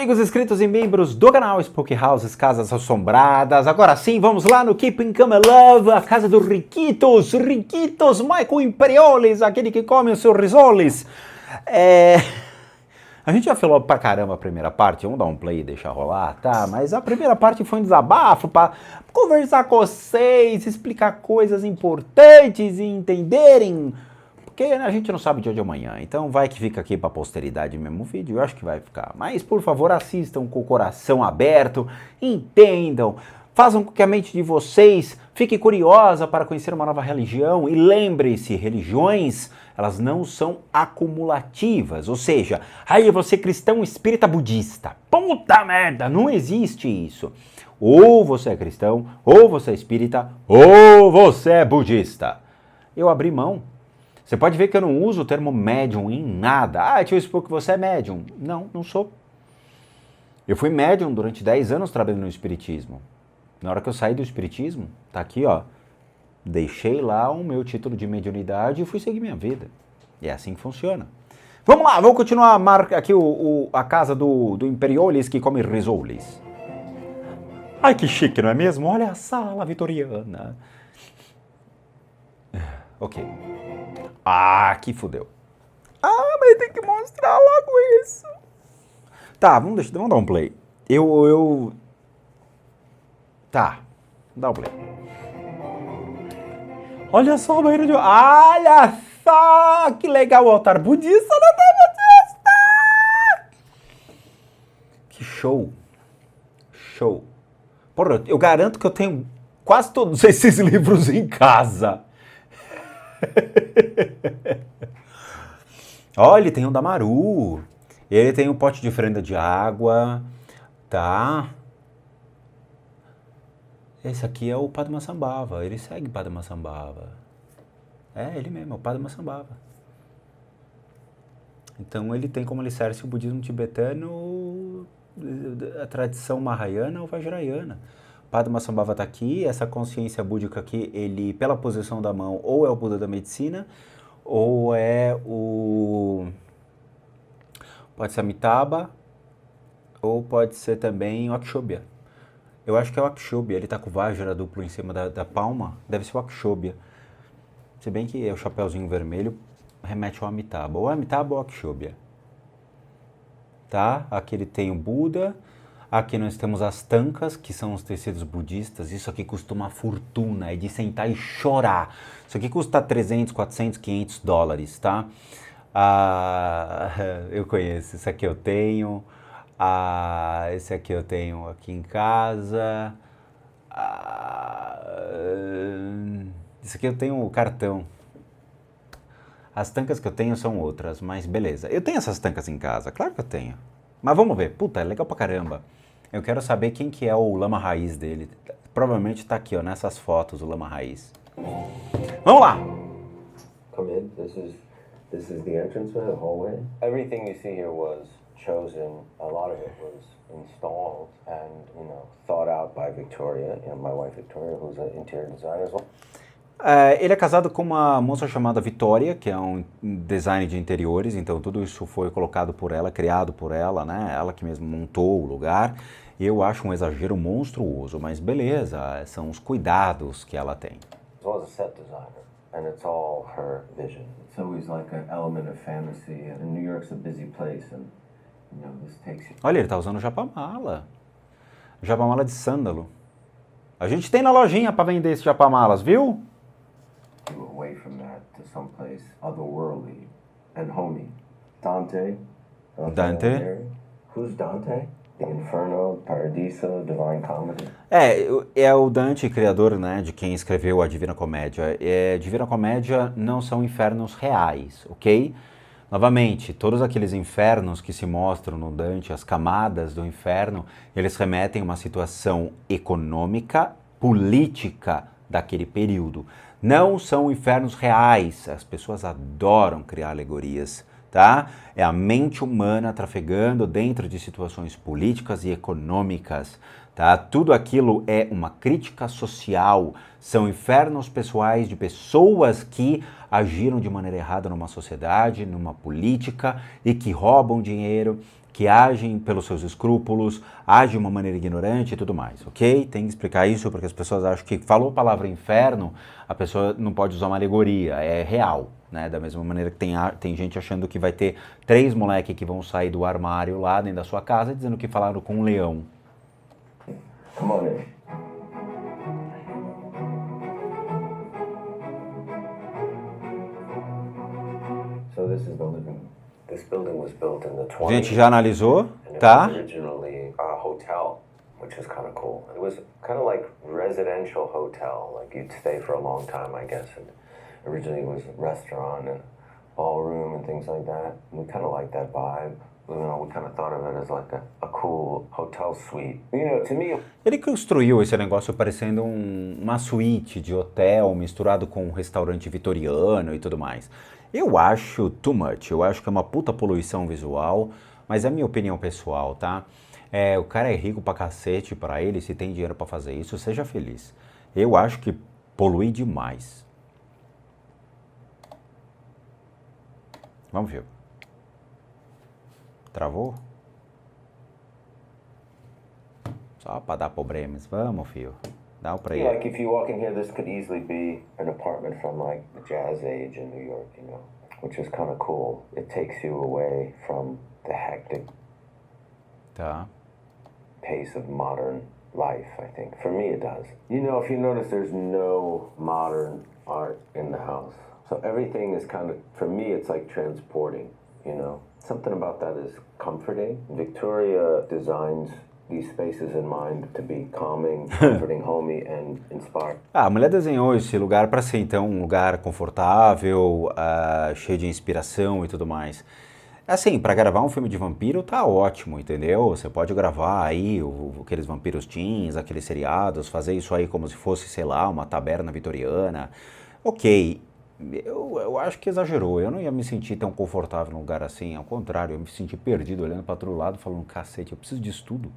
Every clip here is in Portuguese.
amigos inscritos e membros do canal Spook Houses, Casas Assombradas. Agora sim, vamos lá no Keeping Calm and Love, a casa dos Riquitos, Michael Imperioles, aquele que come os seus risoles. A gente já falou pra caramba a primeira parte, vamos dar um play e deixar rolar, tá? Mas a primeira parte foi um desabafo pra conversar com vocês, explicar coisas importantes e entenderem. Porque a gente não sabe o dia de amanhã, então vai que fica aqui pra posteridade mesmo o vídeo, eu acho que vai ficar. Mas, por favor, assistam com o coração aberto, entendam, façam com que a mente de vocês fique curiosa para conhecer uma nova religião. E lembre-se, religiões, elas não são acumulativas, ou seja, aí você cristão, espírita, budista. Puta merda, não existe isso. Ou você é cristão, ou você é espírita, ou você é budista. Eu abri mão. Você pode ver que eu não uso o termo médium em nada. Ah, tio Spook, você é médium. Não, não sou. Eu fui médium durante 10 anos trabalhando no espiritismo. Na hora que eu saí do espiritismo, tá aqui, ó. Deixei lá o meu título de mediunidade e fui seguir minha vida. E é assim que funciona. Vamos lá, vamos continuar aqui a casa do Imperioles que come risoles. Ai, que chique, não é mesmo? Olha a sala vitoriana. Ok. Ah, que fudeu. Ah, mas tem que mostrar logo isso. Tá, vamos dar um play. Tá, dá um play. Olha só o banheiro de... Olha só, que legal o altar budista da budista. Que show. Show. Porra, eu garanto que eu tenho quase todos esses livros em casa. Olha, ele tem um da Maru. Ele tem um pote de oferenda de água. Tá. Esse aqui é o Padmasambhava. Ele segue Padmasambhava. É, ele mesmo, é o Padmasambhava. Então ele tem como alicerce o budismo tibetano, a tradição Mahayana ou Vajrayana. Padmasambhava está aqui, essa consciência búdica aqui, ele, pela posição da mão, ou é o Buda da medicina, ou é o... Pode ser Amitabha, ou pode ser também o Akshobhya. Eu acho que é o Akshobhya, ele está com o Vajra duplo em cima da palma, deve ser o Akshobhya. Se bem que o chapéuzinho vermelho remete ao Amitabha, ou Amitabha ou Akshobhya. Tá? Aqui ele tem o Buda. Aqui nós temos as tankas, que são os tecidos budistas. Isso aqui custa uma fortuna, é de sentar e chorar. Isso aqui custa 300, 400, 500 dólares, tá? Eu conheço, esse aqui eu tenho. Esse aqui eu tenho aqui em casa. Esse aqui eu tenho o cartão. As tankas que eu tenho são outras, mas beleza. Eu tenho essas tankas em casa, claro que eu tenho. Mas vamos ver, puta, é legal pra caramba. Eu quero saber quem que é o lama raiz dele. Provavelmente tá aqui, ó, nessas fotos, o lama raiz. Vamos lá! Come in. This is the entrance to the hallway. Everything you see here was chosen. A lot of it was installed and, thought out by Victoria, my wife Victoria, who's an interior designer as well. Ele é casado com uma moça chamada Vitória, que é um design de interiores, então tudo isso foi colocado por ela, criado por ela, né? Ela que mesmo montou o lugar. Eu acho um exagero monstruoso, mas beleza, são os cuidados que ela tem. As well as a set designer, and it's all her vision. It's always like an element of fantasy, and New York's a busy place, and this takes you... Olha, ele tá usando japamala. Japamala de sândalo. A gente tem na lojinha para vender esses japamalas, viu? Away from that to someplace otherworldly and homey. Dante. Who's Dante? The Inferno, Paradiso, Divine Comedy. É o Dante, criador, né, de quem escreveu a Divina Comédia. Divina Comédia não são infernos reais, ok? Novamente, todos aqueles infernos que se mostram no Dante, as camadas do inferno, eles remetem a uma situação econômica, política daquele período. Não são infernos reais, as pessoas adoram criar alegorias, tá? É a mente humana trafegando dentro de situações políticas e econômicas, tá? Tudo aquilo é uma crítica social, são infernos pessoais de pessoas que agiram de maneira errada numa sociedade, numa política e que roubam dinheiro, que agem pelos seus escrúpulos, agem de uma maneira ignorante e tudo mais, ok? Tem que explicar isso porque as pessoas acham que falou a palavra inferno, a pessoa não pode usar uma alegoria, é real, né? Da mesma maneira que tem gente achando que vai ter 3 moleques que vão sair do armário lá dentro da sua casa dizendo que falaram com um leão. Come on in. So this is the living. This building was built in the 20s. A gente já analisou, And it tá? was originally a hotel, which is kind of cool. It was kind of like residential hotel, like you'd stay for a long time, I guess. And originally it was a restaurant and ballroom and things like that. And we kind of liked that vibe. You know, we kind of thought of it as like a cool hotel suite. You know, to me, Ele construiu esse negócio parecendo uma suíte de hotel misturado com um restaurante vitoriano e tudo mais. Eu acho too much, eu acho que é uma puta poluição visual, mas é a minha opinião pessoal, tá? O cara é rico pra cacete, pra ele, se tem dinheiro pra fazer isso, seja feliz. Eu acho que polui demais. Vamos ver. Travou? Só pra dar problemas. Vamos, filho. Dá pra ir. like if you walk in here, this could easily be an apartment from like the Jazz Age in New York, you know, which is kind of cool. It takes you away from the hectic Tá. pace of modern life, I think. For me, it does. You know, if you notice, there's no modern art in the house. So everything is kind of, for me, it's like transporting, you know. Something about that is comforting. Victoria designs these spaces in mind to be calming, comforting, homey, and inspiring. A mulher desenhou esse lugar para ser, então, um lugar confortável, cheio de inspiração e tudo mais. Assim, para gravar um filme de vampiro tá ótimo, entendeu? Você pode gravar aí aqueles vampiros teens, aqueles seriados, fazer isso aí como se fosse, sei lá, uma taberna vitoriana. Ok, eu acho que exagerou. Eu não ia me sentir tão confortável num lugar assim. Ao contrário, eu me senti perdido, olhando para outro lado, falando, cacete, eu preciso disso tudo.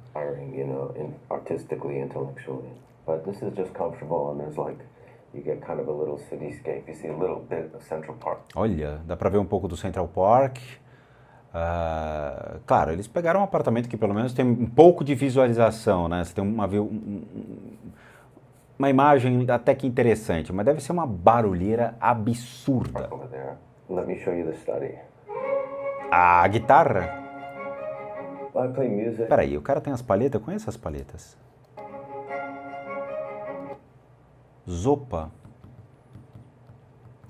You know, artistically, intellectually. But this is just comfortable, and there's like, you get kind of a little cityscape. You see a little bit of Central Park. Olha, dá pra ver um pouco do Central Park. Claro, eles pegaram um apartamento que pelo menos tem um pouco de visualização, né? Você tem uma imagem até que interessante, mas deve ser uma barulheira absurda. Over there. Let me show you the study. A guitarra? I play music. Peraí, o cara tem as palhetas? Eu conheço as palhetas. Zopa.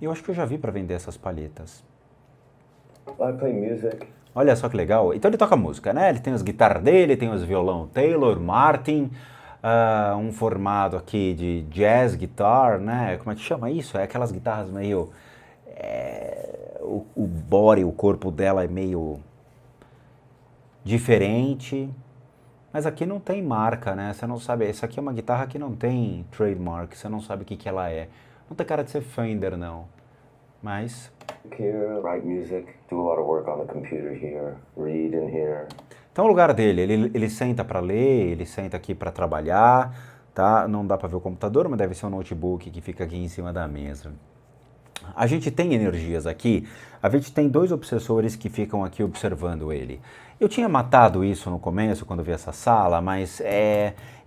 Eu acho que eu já vi pra vender essas palhetas. I play music. Olha só que legal. Então ele toca música, né? Ele tem as guitarras dele, tem os violão Taylor, Martin, um formado aqui de jazz guitar, né? Como é que chama isso? É aquelas guitarras meio... o body, o corpo dela é meio diferente. Mas aqui não tem marca, né? Você não sabe... Essa aqui é uma guitarra que não tem trademark, você não sabe o que ela é. Não tem cara de ser Fender, não. Mas... Here, write music, do a lot of work on the computer here, read in here. Então o lugar dele, ele senta para ler, ele senta aqui para trabalhar, tá? Não dá para ver o computador, mas deve ser um notebook que fica aqui em cima da mesa. A gente tem energias aqui, a gente tem 2 obsessores que ficam aqui observando ele. Eu tinha matado isso no começo, quando vi essa sala, mas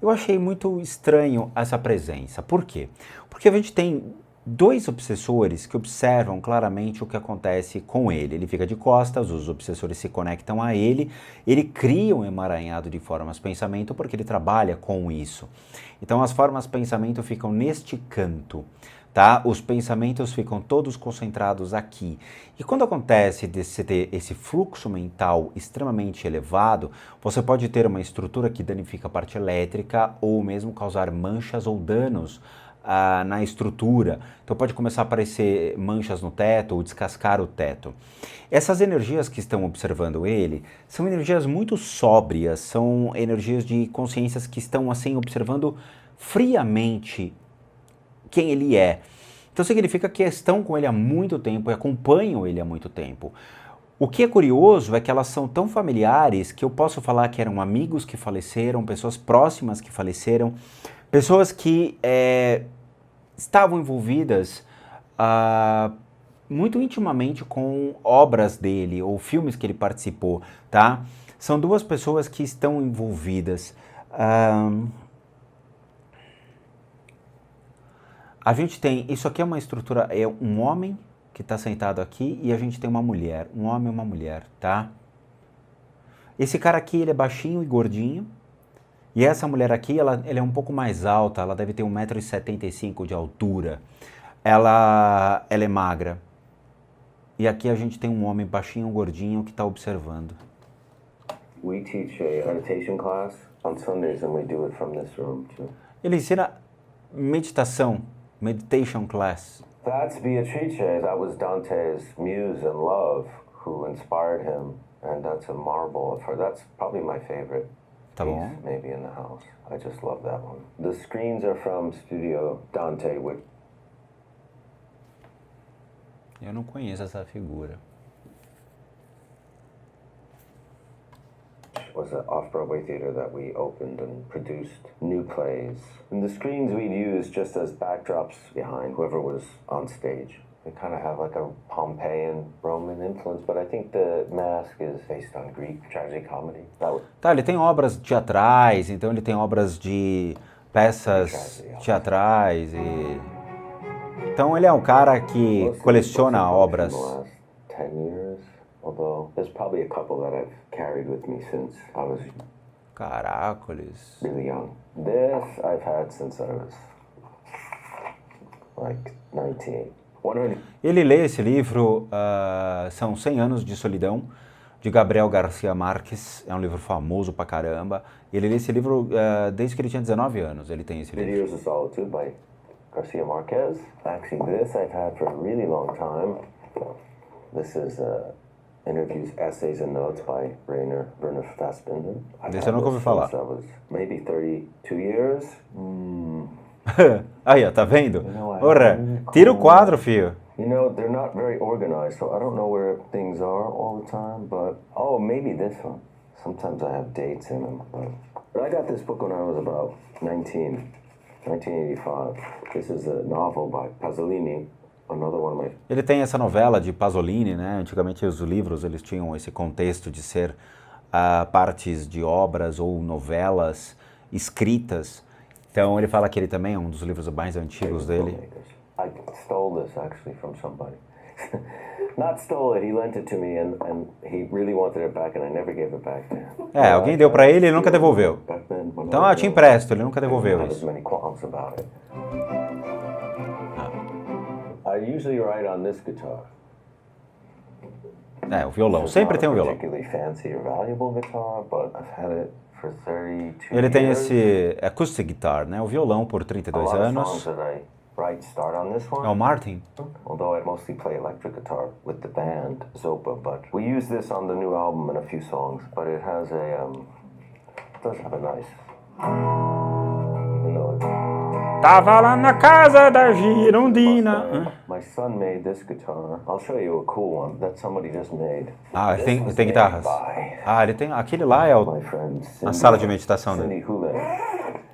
eu achei muito estranho essa presença. Por quê? Porque a gente tem 2 obsessores que observam claramente o que acontece com ele. Ele fica de costas, os obsessores se conectam a ele, ele cria um emaranhado de formas pensamento porque ele trabalha com isso. Então as formas pensamento ficam neste canto, tá? Os pensamentos ficam todos concentrados aqui. E quando acontece de você ter esse fluxo mental extremamente elevado, você pode ter uma estrutura que danifica a parte elétrica ou mesmo causar manchas ou danos na estrutura. Então pode começar a aparecer manchas no teto ou descascar o teto. Essas energias que estão observando ele são energias muito sóbrias, são energias de consciências que estão assim observando friamente quem ele é. Então significa que estão com ele há muito tempo e acompanham ele há muito tempo. O que é curioso é que elas são tão familiares que eu posso falar que eram amigos que faleceram, pessoas próximas que faleceram, pessoas que estavam envolvidas muito intimamente com obras dele ou filmes que ele participou, tá? São duas pessoas que estão envolvidas. A gente tem, isso aqui é uma estrutura, é um homem que está sentado aqui e a gente tem uma mulher, um homem e uma mulher, tá? Esse cara aqui, ele é baixinho e gordinho, e essa mulher aqui, ela é um pouco mais alta, ela deve ter 1,75 m de altura, ela é magra. E aqui a gente tem um homem baixinho, gordinho, que está observando. We teach a meditation class on Sundays and we do it from this room too. Ele ensina meditação, meditation class. That's Beatrice. That was Dante's muse and love who inspired him, and that's a marble of her. That's probably my favorite Tá bom. piece, maybe in the house. I just love that one. The screens are from Studio Dante, which Eu não conheço essa figura. was an off-Broadway theater that we opened and produced new plays. And the screens we'd use just as backdrops behind whoever was on stage. They kind of have like a Pompeian Roman influence, but I think the mask is based on Greek tragedy comedy. Tá, ele tem obras teatrais, então ele tem obras de peças teatrais e... Então ele é um cara que coleciona obras. Although there's probably a couple that I've carried with me since I was Caracoles. really young. This I've had since I was like 19. Ele lê esse livro, são 100 anos de solidão, de Gabriel Garcia Marques, é um livro famoso pra caramba. Ele lê esse livro desde que ele tinha 19 anos, ele tem esse livro. Years of Solitude by Garcia Marquez. Actually, this I've had for a really long time. This is interviews, essays and notes by Werner Fassbinder. Desse eu nunca ouvi falar. That was maybe 32 years. Aí, ó, tá vendo? Porra, tira o quadro, filho. You know, they're not very organized, so I don't know where things are all the time, but... Oh, maybe this one. Sometimes I have dates in them, but I got this book when I was about 1985. This is a novel by Pasolini. Ele tem essa novela de Pasolini, né? Antigamente os livros eles tinham esse contexto de ser partes de obras ou novelas escritas. Então ele fala que ele também é um dos livros mais antigos dele. I stole this actually from somebody. Not stole it, he lent it to me and he really wanted it back and I never gave it back. Alguém deu pra ele e ele nunca devolveu. Então, eu te empresto, ele nunca devolveu isso. I usually write on this guitar. O violão, sempre tem um violão. Fancy or valuable guitar, but I've had it for 32 Ele tem esse acoustic guitar, né? O violão por 32 anos. É o Martin. Although I mostly play electric guitar with the band Zopa, but we use this on the new album in a few songs. But it has it does have a nice. Even though Tava lá na casa da Girondina. My son made this guitar. I'll show you a cool one that somebody just made. Ele tem guitarras. Ele tem. Aquele lá é a sala de meditação dele.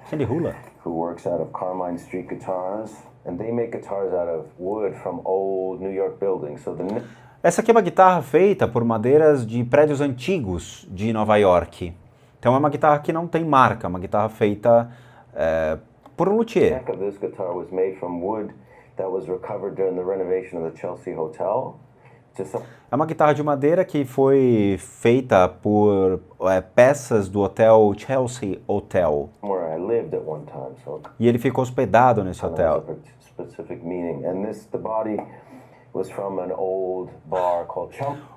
Cindy Hula. Who works out of Carmine Street Guitars, and they make guitars out of wood from old New York buildings. Essa aqui é uma guitarra feita por madeiras de prédios antigos de Nova York. Então é uma guitarra que não tem marca, uma guitarra feita por um luthier. The neck of this guitar was made from wood that was recovered during the renovation of the Chelsea Hotel. É uma guitarra de madeira que foi feita por peças do hotel Chelsea Hotel. Where I lived at one time, so e ele ficou hospedado nesse hotel.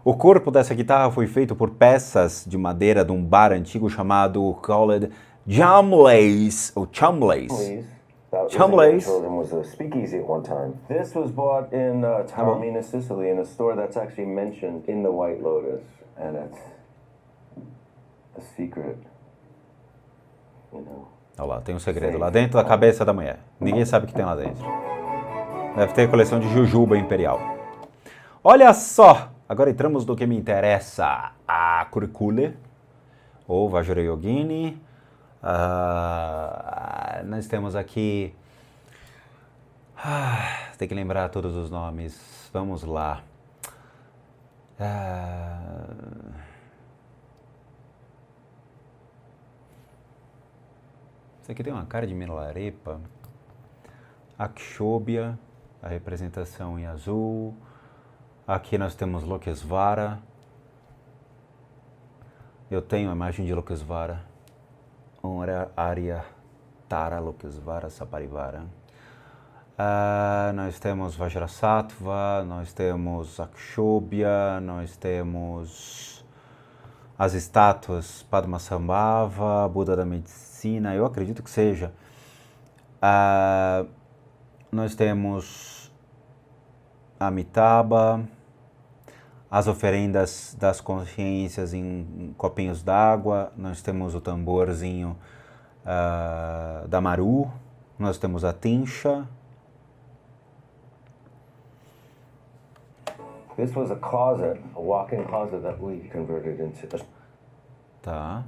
O corpo dessa guitarra foi feito por peças de madeira de um bar antigo chamado called Chumley's, ou Chumley's. Chumley's was a speakeasy at one time. This was bought in Taormina, Sicily, in a store that's actually mentioned in the White Lotus, and it's a secret, you know. Olha lá, tem um segredo lá dentro da cabeça da mulher. Ninguém sabe o que tem lá dentro. Deve ter coleção de jujuba imperial. Olha só! Agora entramos no que me interessa. A Curicule, ou Vajrayogini. Nós temos aqui... tem que lembrar todos os nomes. Vamos lá. Isso aqui tem uma cara de Milarepa. Akshobhya, a representação em azul. Aqui nós temos Lokesvara. Eu tenho a imagem de Lokesvara. Arya Tara Lokesvara Saparivara. Nós temos Vajrasattva, nós temos Akshobhya, nós temos as estátuas Padmasambhava, Buda da Medicina, eu acredito que seja. Nós temos Amitabha, as oferendas das consciências em copinhos d'água, nós temos o tamborzinho da Maru, nós temos a Tincha. This was a closet, a walk-in closet that we converted into. Tá.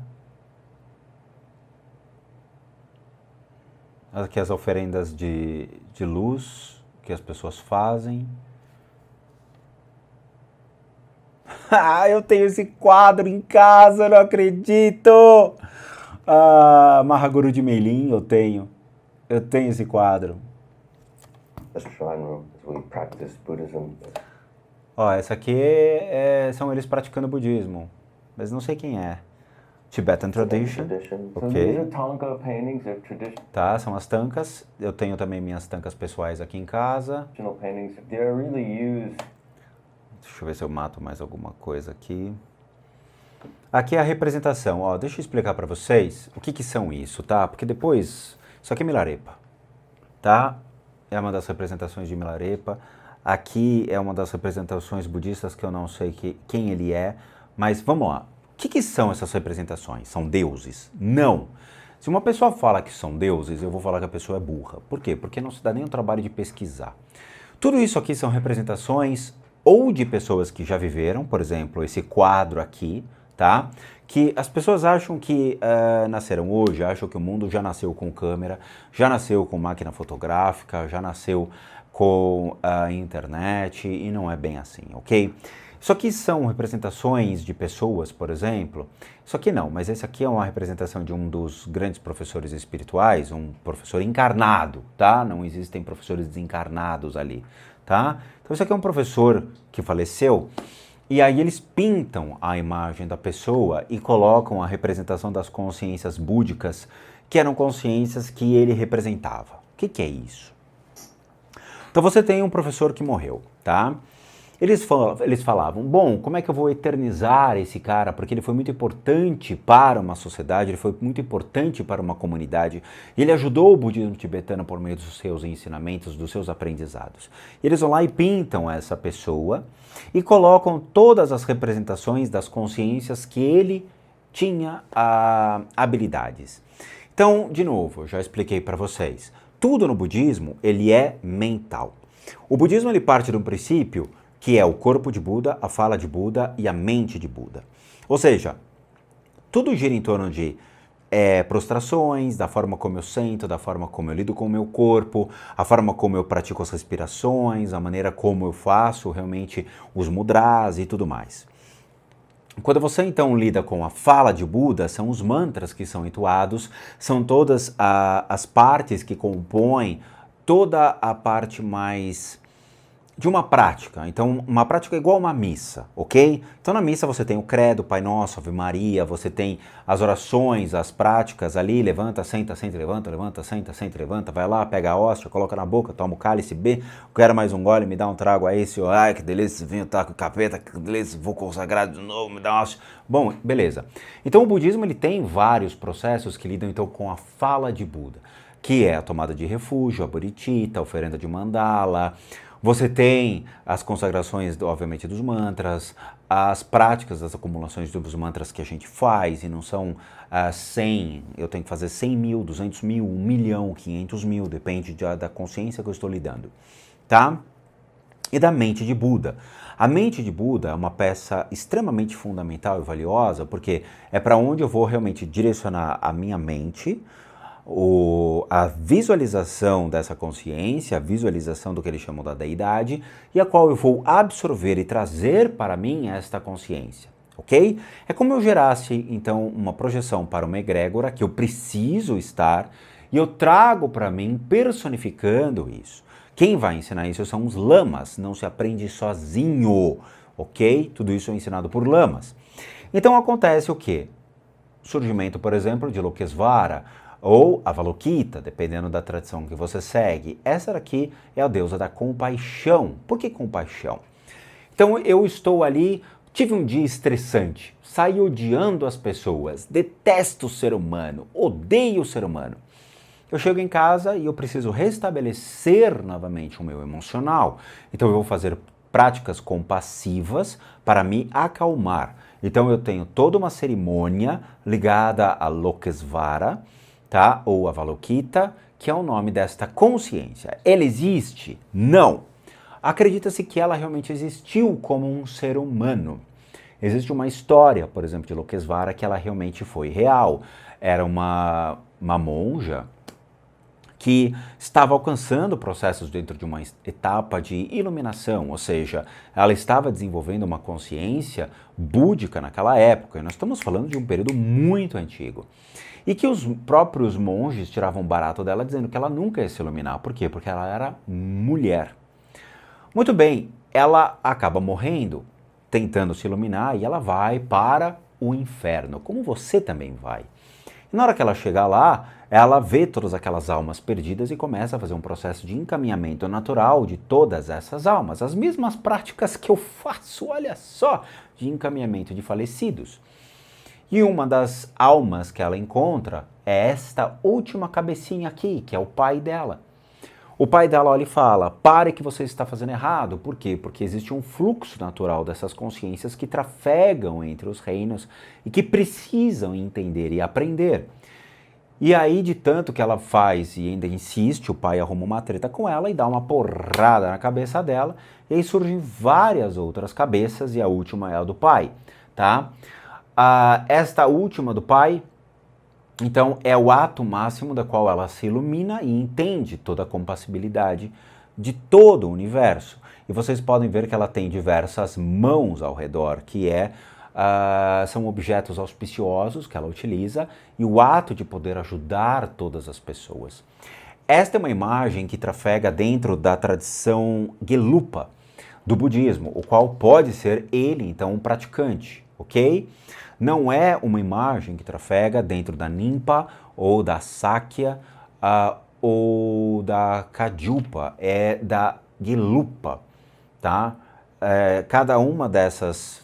Aqui as oferendas de luz que as pessoas fazem. Eu tenho esse quadro em casa, não acredito! Mahaguru de Meilin, eu tenho esse quadro. The shrine room, we practice Buddhism. Essa aqui são eles praticando budismo, mas não sei quem é. Tibetan Tradition. Ok. Tá, são as tankas. Eu tenho também minhas tankas pessoais aqui em casa. Deixa eu ver se eu mato mais alguma coisa aqui. Aqui é a representação. Deixa eu explicar para vocês o que são isso, tá? Porque depois... Isso aqui é Milarepa, tá? É uma das representações de Milarepa. Aqui é uma das representações budistas que eu não sei quem ele é. Mas vamos lá. O que são essas representações? São deuses? Não. Se uma pessoa fala que são deuses, eu vou falar que a pessoa é burra. Por quê? Porque não se dá nem o trabalho de pesquisar. Tudo isso aqui são representações ou de pessoas que já viveram, por exemplo, esse quadro aqui, tá? Que as pessoas acham que nasceram hoje, acham que o mundo já nasceu com câmera, já nasceu com máquina fotográfica, já nasceu com a internet, e não é bem assim, ok? Isso aqui são representações de pessoas, por exemplo. Isso aqui não, mas esse aqui é uma representação de um dos grandes professores espirituais, um professor encarnado, tá? Não existem professores desencarnados ali, tá? Então isso aqui é um professor que faleceu, e aí eles pintam a imagem da pessoa e colocam a representação das consciências búdicas, que eram consciências que ele representava. O que é isso? Então você tem um professor que morreu, tá? Eles falavam, bom, como é que eu vou eternizar esse cara? Porque ele foi muito importante para uma sociedade, ele foi muito importante para uma comunidade. Ele ajudou o budismo tibetano por meio dos seus ensinamentos, dos seus aprendizados. E eles vão lá e pintam essa pessoa e colocam todas as representações das consciências que ele tinha habilidades. Então, de novo, eu já expliquei para vocês, tudo no budismo, ele é mental. O budismo, ele parte de um princípio que é o corpo de Buda, a fala de Buda e a mente de Buda. Ou seja, tudo gira em torno de prostrações, da forma como eu sento, da forma como eu lido com o meu corpo, a forma como eu pratico as respirações, a maneira como eu faço realmente os mudras e tudo mais. Quando você então lida com a fala de Buda, são os mantras que são entoados, são todas as partes que compõem toda a parte mais de uma prática. Então, uma prática é igual a uma missa, ok? Então, na missa você tem o credo, Pai Nosso, Ave Maria, você tem as orações, as práticas ali, levanta, senta, levanta, senta, levanta, vai lá, pega a hóstia, coloca na boca, toma o cálice, quero mais um gole, me dá um trago a esse, ai, que delícia, esse vinho tá com capeta, que delícia, vou consagrar de novo, me dá uma hóstia. Bom, beleza. Então, o budismo, ele tem vários processos que lidam, então, com a fala de Buda, que é a tomada de refúgio, a bodhicitta, a oferenda de mandala. Você tem as consagrações, obviamente, dos mantras, as práticas das acumulações dos mantras que a gente faz, e não são 100, eu tenho que fazer 100 mil, 200 mil, 1 milhão, 500 mil, depende da consciência que eu estou lidando, tá? E da mente de Buda. A mente de Buda é uma peça extremamente fundamental e valiosa, porque é para onde eu vou realmente direcionar a minha mente, a visualização dessa consciência, a visualização do que eles chamam da deidade, e a qual eu vou absorver e trazer para mim esta consciência, ok? É como eu gerasse, então, uma projeção para uma egrégora que eu preciso estar E eu trago para mim personificando isso. Quem vai ensinar isso são os lamas, não se aprende sozinho, ok? Tudo isso é ensinado por lamas. Então acontece o quê? Surgimento, por exemplo, de Lokesvara ou Avalokita, dependendo da tradição que você segue. Essa daqui é a deusa da compaixão. Por que compaixão? Então eu estou ali, tive um dia estressante, saí odiando as pessoas, detesto o ser humano, odeio o ser humano. Eu chego em casa e eu preciso restabelecer novamente o meu emocional. Então eu vou fazer práticas compassivas para me acalmar. Então eu tenho toda uma cerimônia ligada a Lokesvara, tá? Ou Avalokita, que é o nome desta consciência. Ela existe? Não. Acredita-se que ela realmente existiu como um ser humano. Existe uma história, por exemplo, de Lokesvara que ela realmente foi real. Era uma monja que estava alcançando processos dentro de uma etapa de iluminação, ou seja, ela estava desenvolvendo uma consciência búdica naquela época, e nós estamos falando de um período muito antigo. E que os próprios monges tiravam barato dela dizendo que ela nunca ia se iluminar. Por quê? Porque ela era mulher. Muito bem, ela acaba morrendo, tentando se iluminar, e ela vai para o inferno, como você também vai. E na hora que ela chega lá, ela vê todas aquelas almas perdidas e começa a fazer um processo de encaminhamento natural de todas essas almas. As mesmas práticas que eu faço, olha só, de encaminhamento de falecidos. E uma das almas que ela encontra é esta última cabecinha aqui, que é o pai dela. O pai dela olha e fala, pare que você está fazendo errado. Por quê? Porque existe um fluxo natural dessas consciências que trafegam entre os reinos e que precisam entender e aprender. E aí, de tanto que ela faz e ainda insiste, o pai arruma uma treta com ela e dá uma porrada na cabeça dela, e aí surgem várias outras cabeças e a última é a do pai, tá? Esta última do pai, então, é o ato máximo da qual ela se ilumina e entende toda a compassibilidade de todo o universo. E vocês podem ver que ela tem diversas mãos ao redor, que são objetos auspiciosos que ela utiliza, e o ato de poder ajudar todas as pessoas. Esta é uma imagem que trafega dentro da tradição Gelupa do budismo, o qual pode ser ele, então, um praticante, ok? Não é uma imagem que trafega dentro da Nimpa ou da Sakya ou da Kajupa, é da Gelupa, tá? Cada uma dessas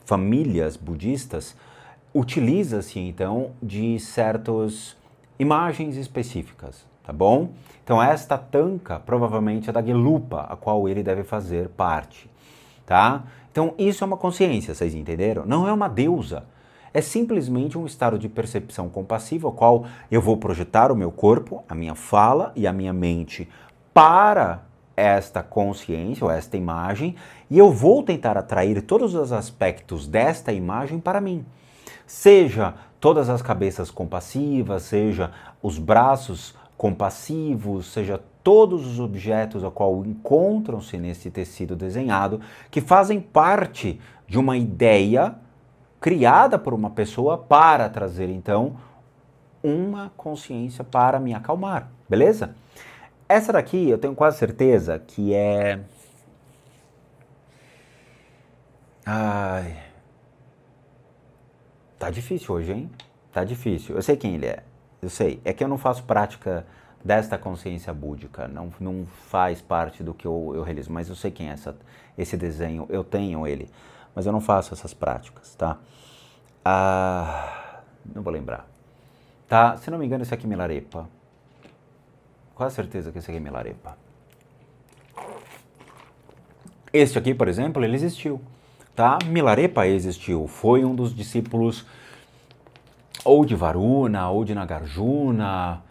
famílias budistas utiliza-se, então, de certas imagens específicas, tá bom? Então, esta tanka provavelmente é da Gelupa, a qual ele deve fazer parte, tá? Então, isso é uma consciência, vocês entenderam? Não é uma deusa. É simplesmente um estado de percepção compassiva, ao qual eu vou projetar o meu corpo, a minha fala e a minha mente para esta consciência ou esta imagem, e eu vou tentar atrair todos os aspectos desta imagem para mim. Seja todas as cabeças compassivas, seja os braços compassivos, seja todos os objetos ao qual encontram-se nesse tecido desenhado, que fazem parte de uma ideia criada por uma pessoa para trazer, então, uma consciência para me acalmar, beleza? Essa daqui eu tenho quase certeza que é... Ai... Tá difícil hoje, hein? Tá difícil. Eu sei quem ele é. Eu sei. É que eu não faço prática desta consciência búdica. Não faz parte do que eu realizo. Mas eu sei quem é esse desenho. Eu tenho ele. Mas eu não faço essas práticas, tá? Não vou lembrar. Tá? Se não me engano, esse aqui é Milarepa. Quase certeza que esse aqui é Milarepa. Este aqui, por exemplo, ele existiu. Tá? Milarepa existiu. Foi um dos discípulos ou de Varuna, ou de Nagarjuna,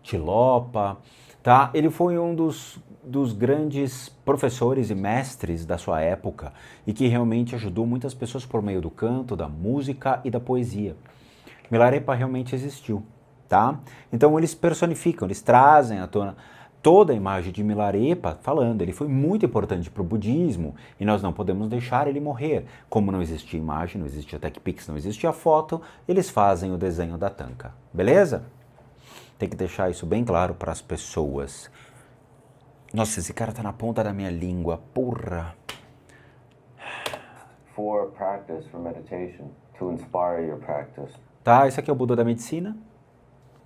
Tilopa. Tá? Ele foi um dos grandes professores e mestres da sua época e que realmente ajudou muitas pessoas por meio do canto, da música e da poesia. Milarepa realmente existiu, tá? Então eles personificam, eles trazem à tona toda a imagem de Milarepa falando, ele foi muito importante para o budismo e nós não podemos deixar ele morrer. Como não existia imagem, não existia TechPix, não existia foto, eles fazem o desenho da tanka, beleza? Tem que deixar isso bem claro para as pessoas. Nossa, esse cara tá na ponta da minha língua, porra. For practice, for meditation, to inspire your practice. Tá, esse aqui é o Buda da medicina.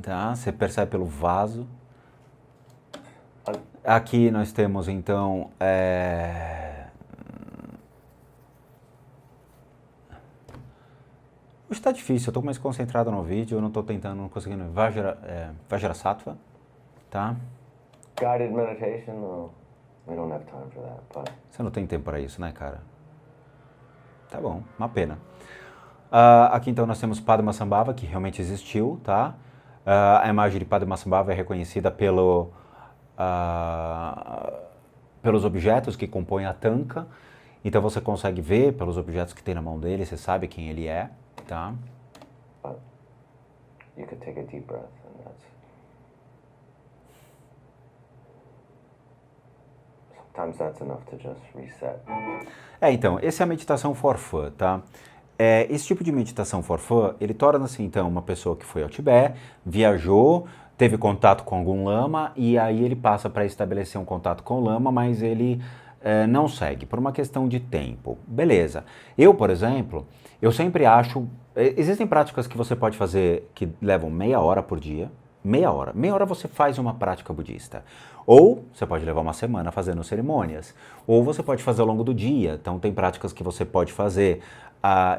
Tá, você percebe pelo vaso. Aqui nós temos, então, Hoje tá difícil, eu tô mais concentrado no vídeo, eu não tô tentando, não conseguindo. Vajrasattva, tá? Guided meditation, no, we don't have time for that, but... Você não tem tempo para isso, né, cara? Tá bom, uma pena. Aqui então nós temos Padmasambhava, que realmente existiu, tá? A imagem de Padmasambhava é reconhecida pelos objetos que compõem a tanka. Então você consegue ver pelos objetos que tem na mão dele, você sabe quem ele é, tá? But you could take a deep breath and sometimes that's enough to just reset. Então, essa é a meditação for fun, tá? Esse tipo de meditação for fun, ele torna-se então uma pessoa que foi ao Tibete, viajou, teve contato com algum lama e aí ele passa para estabelecer um contato com o lama, mas ele não segue, por uma questão de tempo. Beleza. Eu, por exemplo, eu sempre acho... Existem práticas que você pode fazer que levam meia hora por dia. Meia hora. Meia hora você faz uma prática budista. Ou você pode levar uma semana fazendo cerimônias. Ou você pode fazer ao longo do dia. Então tem práticas que você pode fazer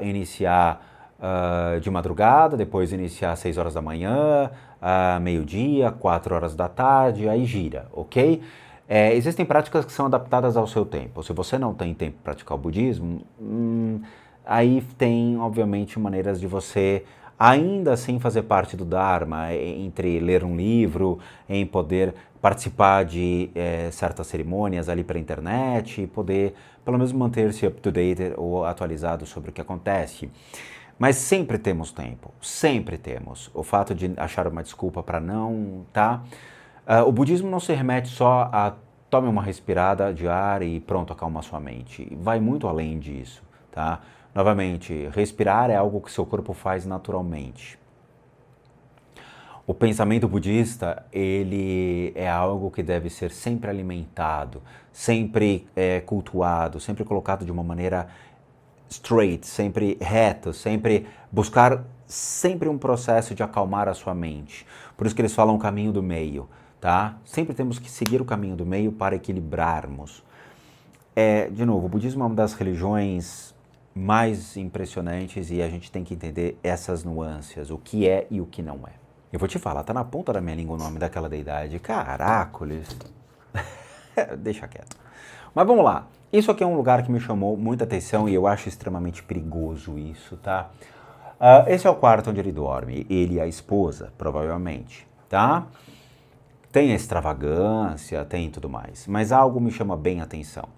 iniciar de madrugada, depois iniciar às 6 horas da manhã, meio-dia, 4 horas da tarde, aí gira, ok? Existem práticas que são adaptadas ao seu tempo. Se você não tem tempo para praticar o budismo, aí tem, obviamente, maneiras de você ainda assim fazer parte do Dharma, entre ler um livro, em poder participar de certas cerimônias ali pela internet, e poder pelo menos manter-se up-to-date ou atualizado sobre o que acontece. Mas sempre temos tempo, sempre temos. O fato de achar uma desculpa para não, tá? O budismo não se remete só a tome uma respirada de ar e pronto, acalma sua mente. Vai muito além disso, tá? Novamente, respirar é algo que seu corpo faz naturalmente. O pensamento budista, ele é algo que deve ser sempre alimentado, sempre cultuado, sempre colocado de uma maneira straight, sempre reto, sempre buscar sempre um processo de acalmar a sua mente. Por isso que eles falam o caminho do meio, tá? Sempre temos que seguir o caminho do meio para equilibrarmos. De novo, o budismo é uma das religiões mais impressionantes e a gente tem que entender essas nuances, o que é e o que não é. Eu vou te falar, tá na ponta da minha língua o nome daquela deidade. Caracoles. Deixa quieto. Mas vamos lá. Isso aqui é um lugar que me chamou muita atenção e eu acho extremamente perigoso isso, tá? Esse é o quarto onde ele dorme, ele e a esposa, provavelmente, tá? Tem a extravagância, tem tudo mais, mas algo me chama bem a atenção.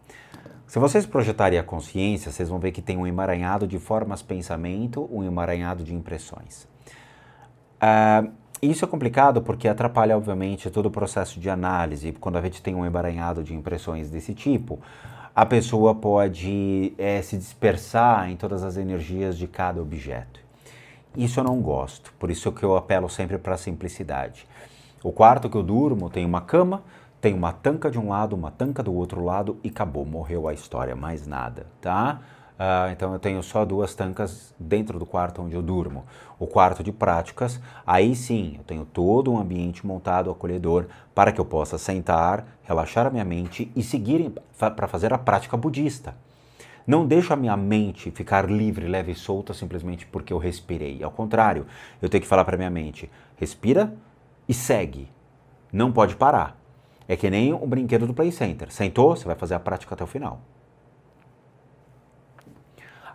Se vocês projetarem a consciência, vocês vão ver que tem um emaranhado de formas pensamento, um emaranhado de impressões. Isso é complicado porque atrapalha, obviamente, todo o processo de análise. Quando a gente tem um emaranhado de impressões desse tipo, a pessoa pode se dispersar em todas as energias de cada objeto. Isso eu não gosto, por isso que eu apelo sempre para a simplicidade. O quarto que eu durmo tem uma cama, tem uma tanca de um lado, uma tanca do outro lado e acabou, morreu a história, mais nada, tá? Então eu tenho só 2 tancas dentro do quarto onde eu durmo. O quarto de práticas, aí sim, eu tenho todo um ambiente montado, acolhedor, para que eu possa sentar, relaxar a minha mente e seguir para fazer a prática budista. Não deixo a minha mente ficar livre, leve e solta simplesmente porque eu respirei. Ao contrário, eu tenho que falar para minha mente, respira e segue. Não pode parar. É que nem o brinquedo do Play Center. Sentou, você vai fazer a prática até o final.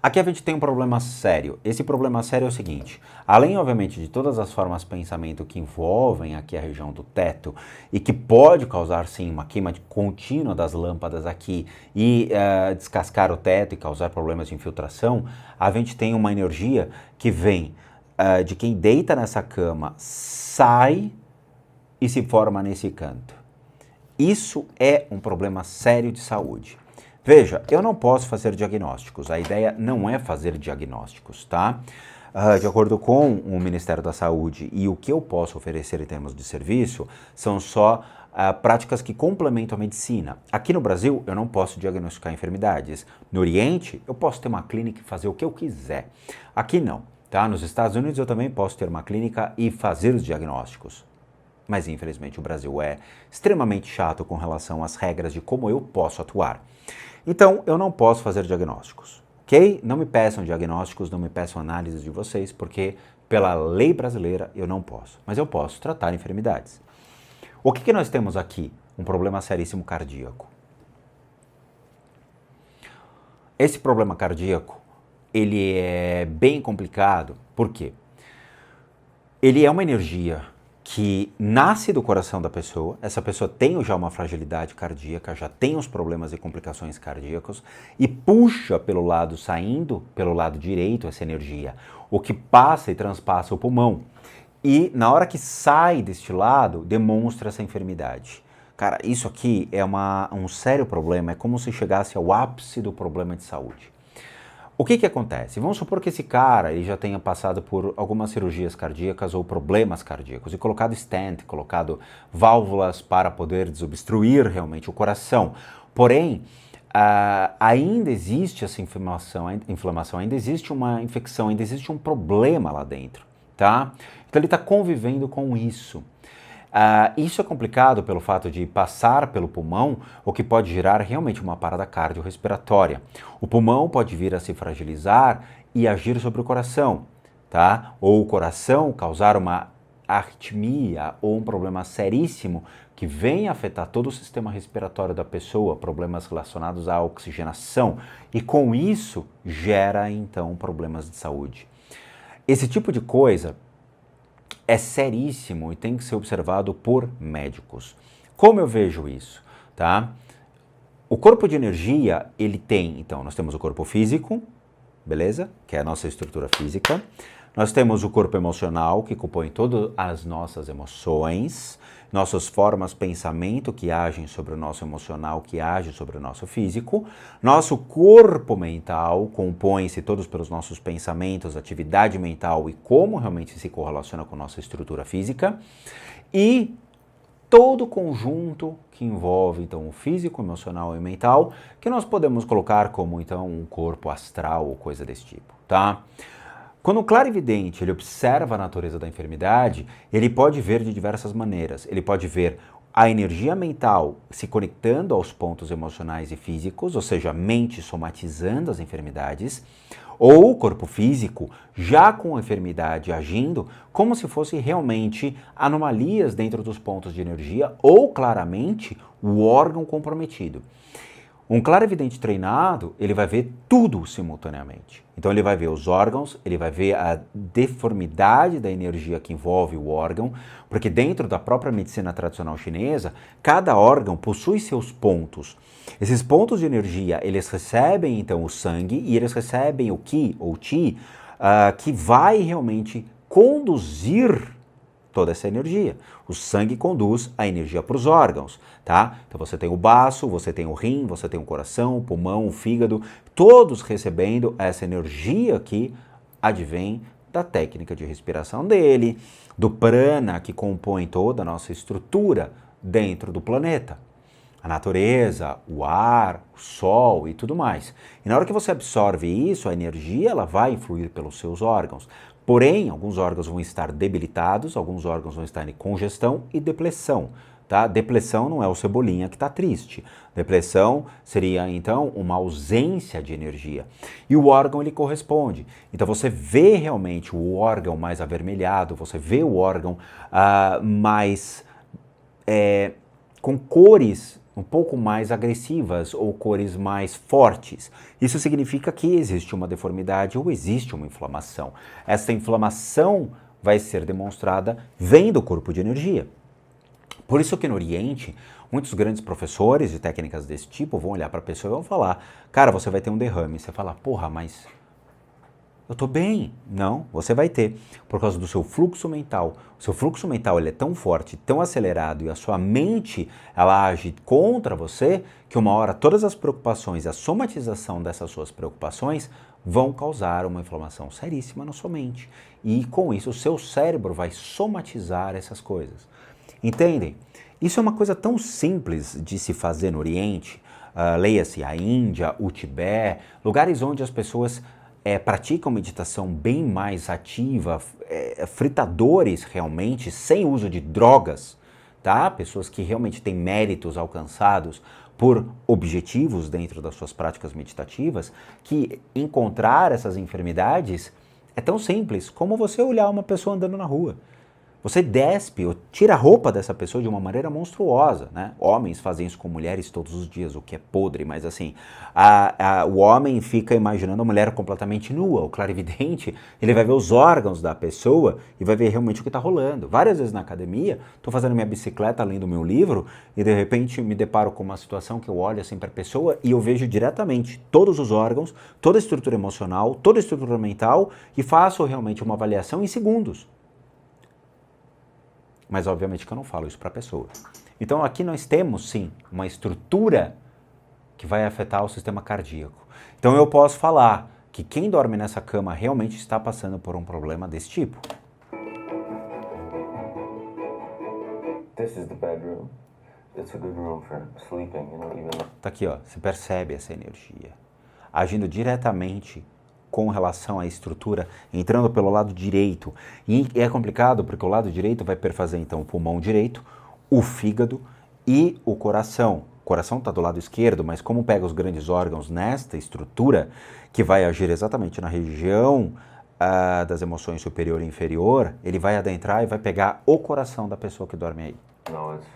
Aqui a gente tem um problema sério. Esse problema sério é o seguinte, além, obviamente, de todas as formas de pensamento que envolvem aqui a região do teto e que pode causar, sim, uma queima contínua das lâmpadas aqui e descascar o teto e causar problemas de infiltração, a gente tem uma energia que vem de quem deita nessa cama, sai e se forma nesse canto. Isso é um problema sério de saúde. Veja, eu não posso fazer diagnósticos, a ideia não é fazer diagnósticos, tá? de acordo com o Ministério da Saúde e o que eu posso oferecer em termos de serviço, são só práticas que complementam a medicina. Aqui no Brasil, eu não posso diagnosticar enfermidades. No Oriente, eu posso ter uma clínica e fazer o que eu quiser. Aqui não, tá? Nos Estados Unidos, eu também posso ter uma clínica e fazer os diagnósticos. Mas, infelizmente, o Brasil é extremamente chato com relação às regras de como eu posso atuar. Então, eu não posso fazer diagnósticos, ok? Não me peçam diagnósticos, não me peçam análises de vocês, porque pela lei brasileira eu não posso. Mas eu posso tratar enfermidades. O que nós temos aqui? Um problema seríssimo cardíaco. Esse problema cardíaco, ele é bem complicado. Por quê? Ele é uma energia que nasce do coração da pessoa, essa pessoa tem já uma fragilidade cardíaca, já tem os problemas e complicações cardíacos e puxa pelo lado, saindo pelo lado direito essa energia, o que passa e transpassa o pulmão. E na hora que sai deste lado, demonstra essa enfermidade. Cara, isso aqui é um sério problema, é como se chegasse ao ápice do problema de saúde. O que acontece? Vamos supor que esse cara ele já tenha passado por algumas cirurgias cardíacas ou problemas cardíacos e colocado stent, colocado válvulas para poder desobstruir realmente o coração. Porém, ainda existe essa inflamação, ainda existe uma infecção, ainda existe um problema lá dentro, tá? Então ele está convivendo com isso. Isso é complicado pelo fato de passar pelo pulmão, o que pode gerar realmente uma parada cardiorrespiratória. O pulmão pode vir a se fragilizar e agir sobre o coração, tá? Ou o coração causar uma arritmia ou um problema seríssimo que vem afetar todo o sistema respiratório da pessoa, problemas relacionados à oxigenação, e com isso gera então problemas de saúde. Esse tipo de coisa é seríssimo e tem que ser observado por médicos. Como eu vejo isso, tá? O corpo de energia, ele tem, então, nós temos o corpo físico, beleza? Que é a nossa estrutura física. Nós temos o corpo emocional, que compõe todas as nossas emoções, nossas formas de pensamento que agem sobre o nosso emocional, que agem sobre o nosso físico. Nosso corpo mental compõe-se todos pelos nossos pensamentos, atividade mental e como realmente se correlaciona com a nossa estrutura física. E todo o conjunto que envolve, então, o físico, emocional e mental, que nós podemos colocar como, então, um corpo astral ou coisa desse tipo, tá? Quando o clarividente ele observa a natureza da enfermidade, ele pode ver de diversas maneiras. Ele pode ver a energia mental se conectando aos pontos emocionais e físicos, ou seja, a mente somatizando as enfermidades, ou o corpo físico já com a enfermidade agindo como se fosse realmente anomalias dentro dos pontos de energia ou claramente o órgão comprometido. Um clarividente treinado, ele vai ver tudo simultaneamente. Então ele vai ver os órgãos, ele vai ver a deformidade da energia que envolve o órgão, porque dentro da própria medicina tradicional chinesa, cada órgão possui seus pontos. Esses pontos de energia, eles recebem então o sangue e eles recebem o Qi ou Qi, que vai realmente conduzir toda essa energia. O sangue conduz a energia para os órgãos, tá? Então você tem o baço, você tem o rim, você tem o coração, o pulmão, o fígado, todos recebendo essa energia que advém da técnica de respiração dele, do prana que compõe toda a nossa estrutura dentro do planeta. A natureza, o ar, o sol e tudo mais. E na hora que você absorve isso, a energia ela vai influir pelos seus órgãos. Porém, alguns órgãos vão estar debilitados, alguns órgãos vão estar em congestão e depressão. Tá? Depressão não é o Cebolinha que está triste. Depressão seria, então, uma ausência de energia. E o órgão, ele corresponde. Então, você vê realmente o órgão mais avermelhado, você vê o órgão mais com cores um pouco mais agressivas ou cores mais fortes. Isso significa que existe uma deformidade ou existe uma inflamação. Essa inflamação vai ser demonstrada vem do corpo de energia. Por isso que no Oriente, muitos grandes professores de técnicas desse tipo vão olhar para a pessoa e vão falar, cara, você vai ter um derrame. Você fala, porra, mas eu tô bem. Não, você vai ter, por causa do seu fluxo mental. O seu fluxo mental ele é tão forte, tão acelerado e a sua mente ela age contra você que uma hora todas as preocupações, a somatização dessas suas preocupações vão causar uma inflamação seríssima na sua mente. E com isso o seu cérebro vai somatizar essas coisas. Entendem? Isso é uma coisa tão simples de se fazer no Oriente, leia-se a Índia, o Tibete, lugares onde as pessoas praticam meditação bem mais ativa, fritadores realmente, sem uso de drogas, tá? Pessoas que realmente têm méritos alcançados por objetivos dentro das suas práticas meditativas, que encontrar essas enfermidades é tão simples como você olhar uma pessoa andando na rua. Você despe ou tira a roupa dessa pessoa de uma maneira monstruosa, né? Homens fazem isso com mulheres todos os dias, o que é podre, mas assim, o homem fica imaginando a mulher completamente nua. O clarividente, ele vai ver os órgãos da pessoa e vai ver realmente o que está rolando. Várias vezes na academia, estou fazendo minha bicicleta, lendo meu livro, e de repente me deparo com uma situação que eu olho assim para a pessoa e eu vejo diretamente todos os órgãos, toda a estrutura emocional, toda a estrutura mental e faço realmente uma avaliação em segundos. Mas obviamente que eu não falo isso para a pessoa. Então aqui nós temos sim uma estrutura que vai afetar o sistema cardíaco. Então eu posso falar que quem dorme nessa cama realmente está passando por um problema desse tipo. This is the bedroom. It's a good room for sleeping, even. Tá aqui, ó, você percebe essa energia agindo diretamente com relação à estrutura, entrando pelo lado direito. E é complicado porque o lado direito vai perfazer então o pulmão direito, o fígado e o coração. O coração está do lado esquerdo, mas como pega os grandes órgãos nesta estrutura, que vai agir exatamente na região das emoções superior e inferior, ele vai adentrar e vai pegar o coração da pessoa que dorme aí. No, it's,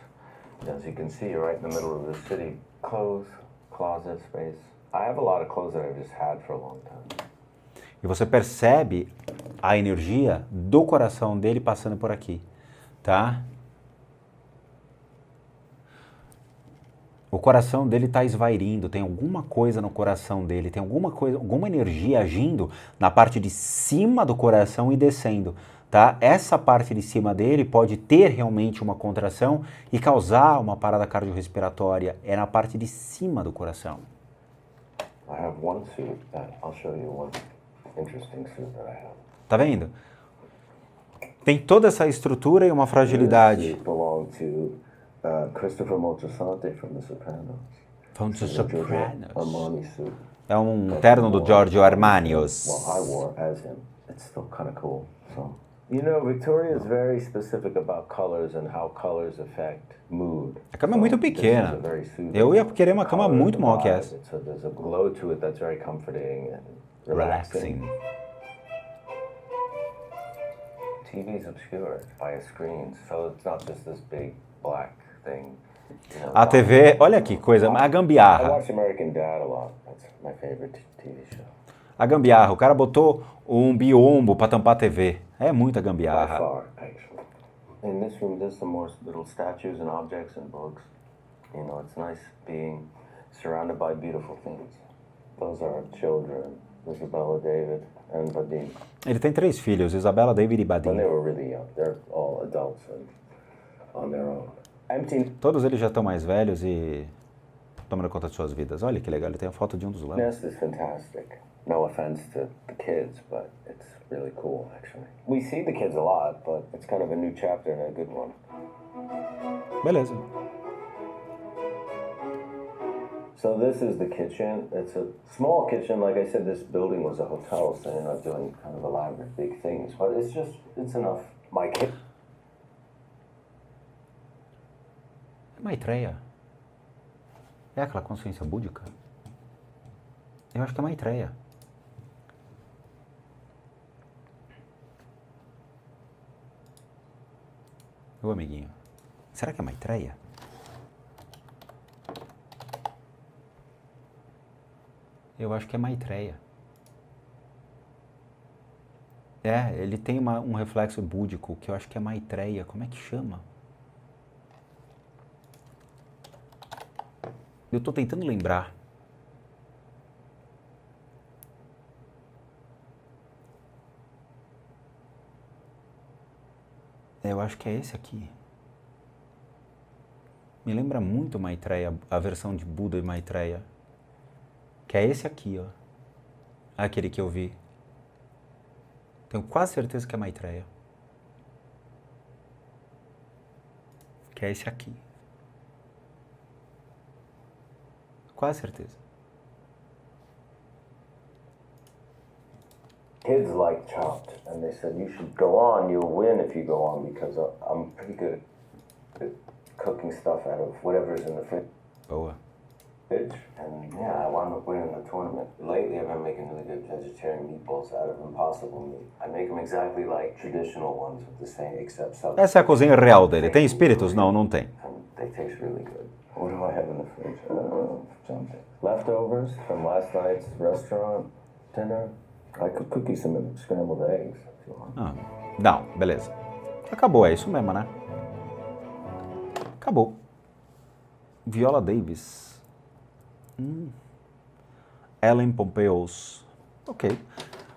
as you can see, you're right in the middle of the city. Clothes, closet space. I have a lot of clothes that I've just had for a long time. E você percebe a energia do coração dele passando por aqui, tá? O coração dele está esvairindo, tem alguma coisa no coração dele, tem alguma coisa, alguma energia agindo na parte de cima do coração e descendo, tá? Essa parte de cima dele pode ter realmente uma contração e causar uma parada cardiorrespiratória, é na parte de cima do coração. I have one suit that I'll show you one interesting suit that I have. Tá vendo? Tem toda essa estrutura e uma fragilidade. This suit belonged to Christopher Moltisanti from The Sopranos. From The It's a Giorgio Sopranos. Armani suit. É um terno do Giorgio Armanios. Well, I wore as him. It's still kind of cool. So, Victoria is very specific about colors and how colors affect mood. A cama é muito pequena. Eu ia querer uma cama muito maior que essa. So there's a glow to it that's very comforting and Relaxing. TV is obscured by a screen, so it's not just this big black thing. A TV, olha que coisa, a I gambiarra. watch American Dad a lot. That's my favorite TV show. A gambiarra, o cara botou um biombo pra tampar a TV. É muita By gambiarra. far, actually. In this room, there's some more little statues and objects and books. It's nice being surrounded by beautiful things. Those are children, Isabella, David, and Vadim. Ele tem 3 filhos, Isabela, David e When they Badim. were really young, they're all adults and on their own. Todos eles já estão mais velhos e tomando conta de suas vidas. Olha que legal, ele tem a foto de um dos lados. Nest is fantastic. No offense to the kids, but it's really cool, actually. We see the kids a lot, but it's kind of a new chapter and a good one. Beleza. So this is the kitchen. It's a small kitchen. Like I said, this building was a hotel, so you're not doing kind of elaborate big things. But it's enough. My kitchen. Maitreya. É aquela consciência búdica? Eu acho que é Maitreya. Ô, amiguinho. Será que é Maitreya? Eu acho que é Maitreya. É, ele tem um reflexo búdico que eu acho que é Maitreya. Como é que chama? Eu tô tentando lembrar. Eu acho que é esse aqui. Me lembra muito Maitreya, a versão de Buda e Maitreya. Que é esse aqui, ó. aquele que eu vi. Tenho quase certeza que é Maitreya. Que é esse aqui. Quase certeza. Kids like Chopped, and they said you should go on. You'll win if you go on because I'm pretty good at cooking stuff out of whatever's in the fridge. Boa. And yeah, I wound up winning the tournament. Lately, I've been making really good vegetarian meatballs out of impossible meat. I make them exactly like traditional ones with the same, except some. Essa é a cozinha real dele. Tem espíritos? Não, não tem. And they taste really good. What do I have in the fridge? Something. Leftovers from last night's restaurant dinner. I could cook you some scrambled eggs if you want. Ah, não, beleza. Acabou, é isso mesmo, né? Acabou. Viola Davis. Ellen Pompeos. Ok.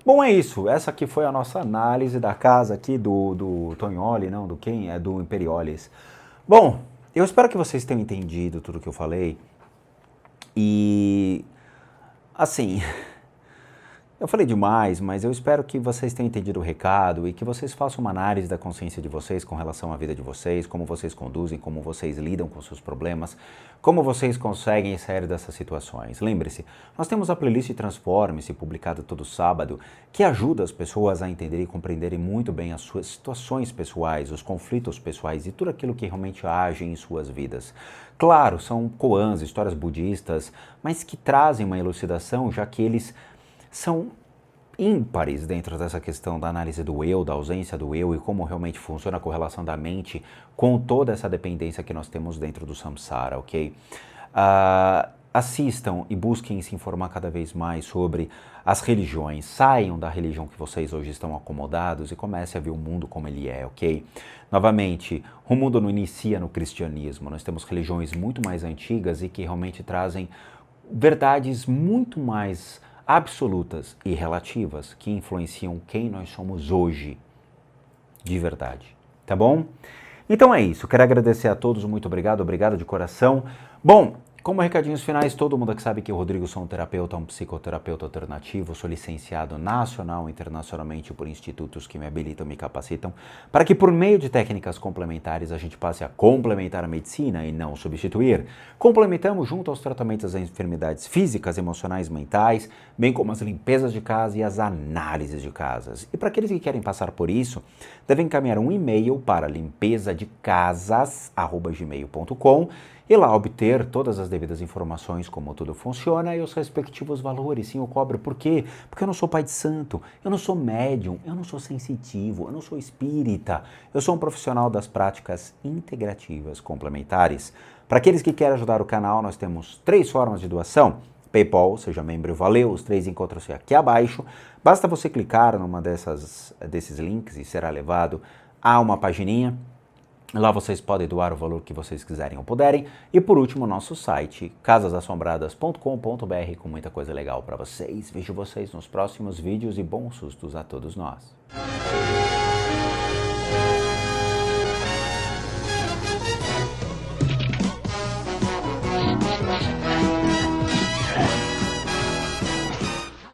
Bom, é isso. Essa aqui foi a nossa análise da casa aqui do Tonioli, não, do quem? É do Imperioles. Bom, eu espero que vocês tenham entendido tudo que eu falei. E, assim, eu falei demais, mas eu espero que vocês tenham entendido o recado e que vocês façam uma análise da consciência de vocês com relação à vida de vocês, como vocês conduzem, como vocês lidam com seus problemas, como vocês conseguem sair dessas situações. Lembre-se, nós temos a playlist Transforme-se, publicada todo sábado, que ajuda as pessoas a entenderem e compreenderem muito bem as suas situações pessoais, os conflitos pessoais e tudo aquilo que realmente age em suas vidas. Claro, são koans, histórias budistas, mas que trazem uma elucidação, já que eles são ímpares dentro dessa questão da análise do eu, da ausência do eu e como realmente funciona a correlação da mente com toda essa dependência que nós temos dentro do samsara, ok? Assistam e busquem se informar cada vez mais sobre as religiões. Saiam da religião que vocês hoje estão acomodados e comecem a ver o mundo como ele é, ok? Novamente, o mundo não inicia no cristianismo. Nós temos religiões muito mais antigas e que realmente trazem verdades muito mais absolutas e relativas que influenciam quem nós somos hoje, de verdade, tá bom? Então é isso, quero agradecer a todos, muito obrigado, obrigado de coração. Bom, como recadinhos finais, todo mundo que sabe que eu, Rodrigo, sou um terapeuta, um psicoterapeuta alternativo, sou licenciado nacional e internacionalmente por institutos que me habilitam, me capacitam, para que por meio de técnicas complementares a gente passe a complementar a medicina e não substituir. Complementamos junto aos tratamentos das enfermidades físicas, emocionais, mentais, bem como as limpezas de casa e as análises de casas. E para aqueles que querem passar por isso, devem encaminhar um e-mail para limpezadecasas@gmail.com e lá obter todas as devidas informações, como tudo funciona e os respectivos valores. Sim, eu cobro. Por quê? Porque eu não sou pai de santo, eu não sou médium, eu não sou sensitivo, eu não sou espírita. Eu sou um profissional das práticas integrativas complementares. Para aqueles que querem ajudar o canal, nós temos 3 formas de doação. PayPal, seja membro, valeu, os 3 encontram-se aqui abaixo. Basta você clicar numa desses links e será levado a uma pagininha. Lá vocês podem doar o valor que vocês quiserem ou puderem. E por último, nosso site, casasassombradas.com.br, com muita coisa legal para vocês. Vejo vocês nos próximos vídeos e bons sustos a todos nós.